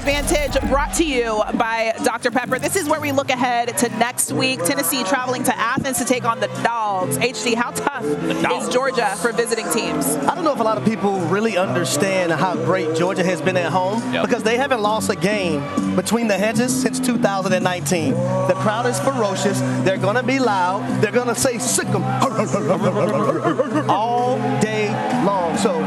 Advantage brought to you by Dr. Pepper. This is where we look ahead to next week. Tennessee traveling to Athens to take on the Dogs. HD, how tough is Georgia for visiting teams? I don't know if a lot of people really understand how great Georgia has been at home because they haven't lost a game between the hedges since 2019. The crowd is ferocious. They're going to be loud. They're going to say sick 'em all day long. So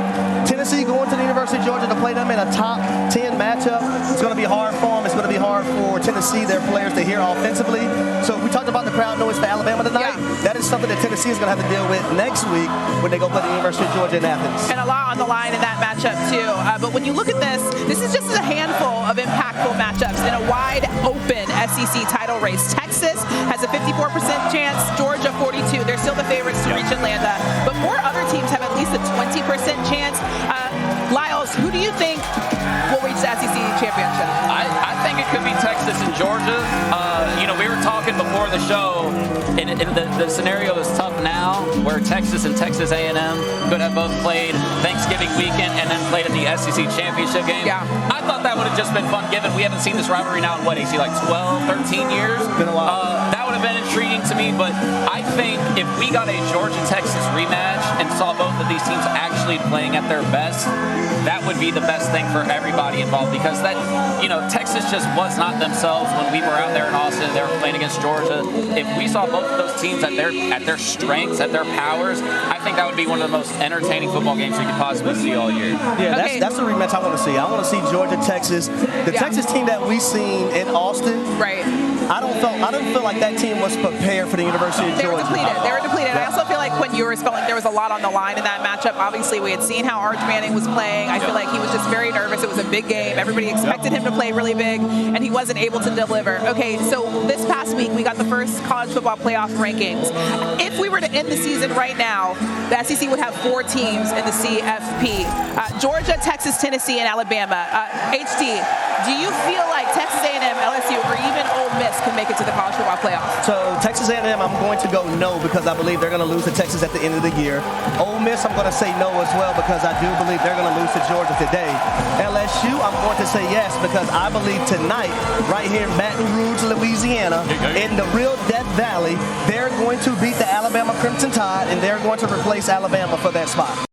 Tennessee going to the University of Georgia to play them in a top 10 matchup. It's going to be hard for them. It's going to be hard for Tennessee, their players, to hear offensively. So we talked about the crowd noise for Alabama tonight. That is something that Tennessee is going to have to deal with next week when they go play the University of Georgia in Athens. And a lot on the line in that matchup, too. But when you look at this is just a handful of impactful matchups in a wide open SEC title race. Texas has a 54% chance, Georgia 42%. They're still the favorites to reach Atlanta. But more other teams have at least a 20% chance. Lyles, who do you think will reach the SEC championship? I think it could be Texas and Georgia. We were talking before the show, and the scenario is tough now, where Texas and Texas A&M could have both played Thanksgiving weekend and then played in the SEC championship game. Yeah. I thought that would have just been fun, given we haven't seen this rivalry now in, AC, like 12, 13 years? Been a while. That would have been intriguing to me, but I think if we got a Georgia-Texas rematch and saw both of these teams actually playing at their best, that would be the best thing for everybody involved, because Texas just was not themselves when we were out there in Austin. They were playing against Georgia. If we saw both of those teams at their strengths, at their powers, I think that would be one of the most entertaining football games we could possibly see all year. Yeah, that's the rematch I want to see. I want to see Georgia, Texas. The Texas team that we seen in Austin. Right. I don't feel like that team was prepared for the University of Georgia. They were depleted. I also feel like when you were spelling, there was a lot on the line in that matchup. Obviously, we had seen how Arch Manning was playing. I feel like he was just very nervous. It was a big game. Everybody expected him to play really big, and he wasn't able to deliver. Okay, so this past week, we got the first college football playoff rankings. If we were to end the season right now, the SEC would have 4 teams in the CFP. Georgia, Texas, Tennessee, and Alabama. HD, do you feel like Texas A&M, LSU, or even Ole Miss can make it to the college football playoffs? So Texas A&M, I'm going to go no, because I believe they're going to lose to Texas at the end of the year. Ole Miss, I'm going to say no as well, because I do believe they're going to lose to Georgia today. LSU, I'm going to say yes, because I believe tonight, right here in Baton Rouge, Louisiana, in the real Death Valley, they're going to beat the Alabama Crimson Tide, and they're going to replace Alabama for that spot.